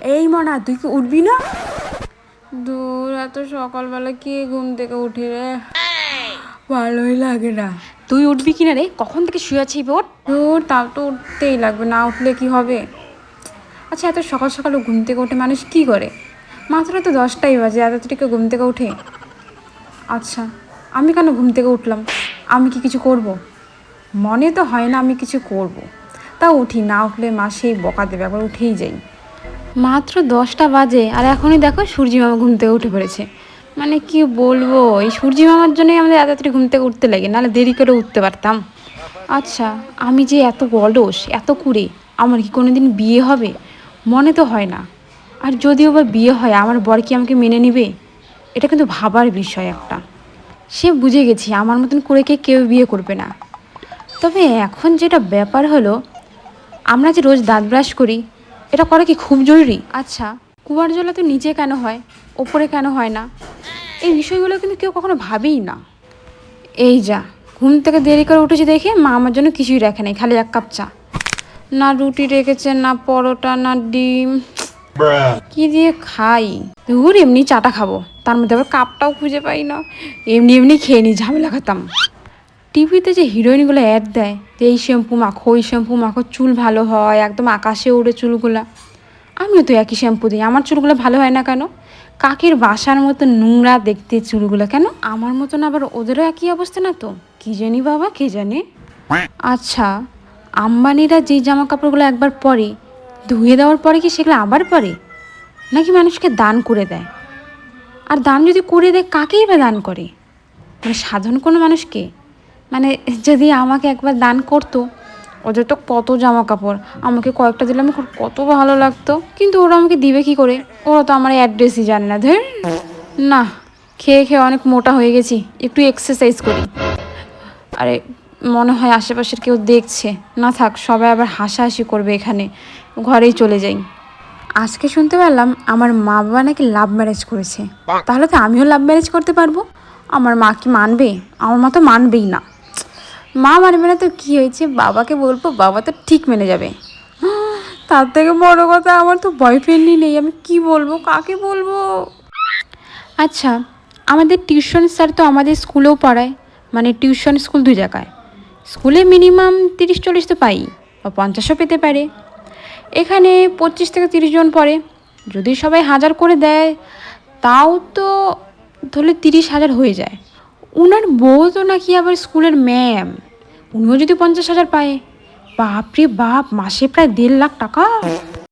এই মনা, তুই কি উঠবি না? দূর, এত সকালবেলা কে ঘুম থেকে উঠে রে, ভালোই লাগে না। তুই উঠবি কিনা রে? কখন থেকে শুয়ে আছি? ওঠ। দূর, তাও তো উঠতেই লাগবে, না উঠলে কি হবে? আচ্ছা, এত সকাল সকাল ঘুম থেকে উঠে মানুষ কি করে? মাত্র তো 10টাই বাজে, এতটিকে ঘুম থেকে উঠে? আচ্ছা, আমি কেন ঘুম থেকে উঠলাম? আমি কি কিছু করব? মনে তো হয় না আমি কিছু করব। তাও উঠি, না উঠলে মা সেই বকা দেবে, একবার উঠেই যাই। মাত্র 10টা বাজে আর এখনই দেখো সূর্যি মামা ঘুম থেকে উঠে পড়েছে। মানে কি বলবো, এই সূর্যি মামার জন্যই আমাদের এত তাড়াতাড়ি ঘুম থেকে উঠতে লাগে, নাহলে দেরি করে উঠতে পারতাম। আচ্ছা, আমি যে এত অলস, এত কুড়ে, আমার কি কোনোদিন বিয়ে হবে? মনে তো হয় না। আর যদিও বা বিয়ে হয়, আমার বর কি আমাকে মেনে নেবে? এটা কিন্তু ভাবার বিষয় একটা। সে বুঝে গেছি আমার মতন কুড়েকে কেউ বিয়ে করবে না। তবে এখন যেটা ব্যাপার হলো, আমরা যে রোজ দাঁত ব্রাশ করি, এটা করা কি খুব জরুরি? আচ্ছা, কুয়ার জল তো নিচে কেন হয়, ওপরে কেন হয় না? এই বিষয়গুলো কিন্তু কেউ কখনো ভাবেই না। এই যা, ঘুম থেকে দেরি করে উঠেছি দেখে মা আমার জন্য কিছুই রাখে নাই, খালি 1 কাপ চা। না রুটি রেখেছে, না পরোটা, না ডিম। কি দিয়ে খাই? ধুর, এমনি চাটা খাবো, তার মধ্যে আবার কাপটাও খুঁজে পাই না। এমনি এমনি খেয়ে নিই, ঝামেলা খাতাম। টিভিতে যে হিরোইনগুলো অ্যাড দেয় যে এই শ্যাম্পু মাখো, ওই শ্যাম্পু মাখো, চুল ভালো হয়, একদম আকাশে ওড়ে চুলগুলা। আমিও তো একই শ্যাম্পু দিই, আমার চুলগুলো ভালো হয় না কেন? কাকের বাসার মতো নোংরা দেখতে চুলগুলো কেন? আমার মতন আবার ওদেরও একই অবস্থা না তো? কি জানি বাবা, কে জানে। আচ্ছা, আম্বানিরা যেই জামা কাপড়গুলো একবার পরে, ধুয়ে দেওয়ার পরে কি সেগুলো আবার পরে, নাকি মানুষকে দান করে দেয়? আর দান যদি করে দেয়, কাকেই বা দান করে? মানে সাধারণ কোনো মানুষকে? মানে যদি আমাকে একবার দান করতো, ওদের তো কত জামা কাপড়, আমাকে কয়েকটা দিলে আমার কত ভালো লাগতো। কিন্তু ওরা আমাকে দিবে কি করে? ওরা তো আমার অ্যাড্রেসই জানে না। ধর না, খেয়ে খেয়ে অনেক মোটা হয়ে গেছি, একটু এক্সারসাইজ করি। আরে, মনে হয় আশেপাশের কেউ দেখছে। না থাক, সবাই আবার হাসাহাসি করবে এখানে, ঘরেই চলে যাই। আজকে শুনতে পেলাম আমার মা বাবা নাকি লাভ ম্যারেজ করেছে। তাহলে তো আমিও লাভ ম্যারেজ করতে পারবো। আমার মা কি মানবে? আমার মা তো মানবেই না। মা মানবে না তো কী হয়েছে, বাবাকে বলবো, বাবা তো ঠিক মেনে যাবে। তার থেকে বড় কথা, আমার তো বয়ফ্রেন্ডই নেই, আমি কি বলবো, কাকে বলবো? আচ্ছা, আমাদের টিউশন স্যার তো আমাদের স্কুলেও পড়ায়, মানে টিউশন স্কুল 2 জায়গায়। স্কুলে মিনিমাম 30-40 তো পাই, বা 50ও পেতে পারে। এখানে 25 থেকে 30 জন পড়ে। যদি সবাই 1000 করে দেয়, তাও তো ধরলে 30,000 হয়ে যায়। উনার বউ তো নাকি আবার স্কুলের ম্যাম, উনিও যদি 50,000 পায়, বাপরে বাপ, মাসে প্রায় 1.5 লাখ টাকা।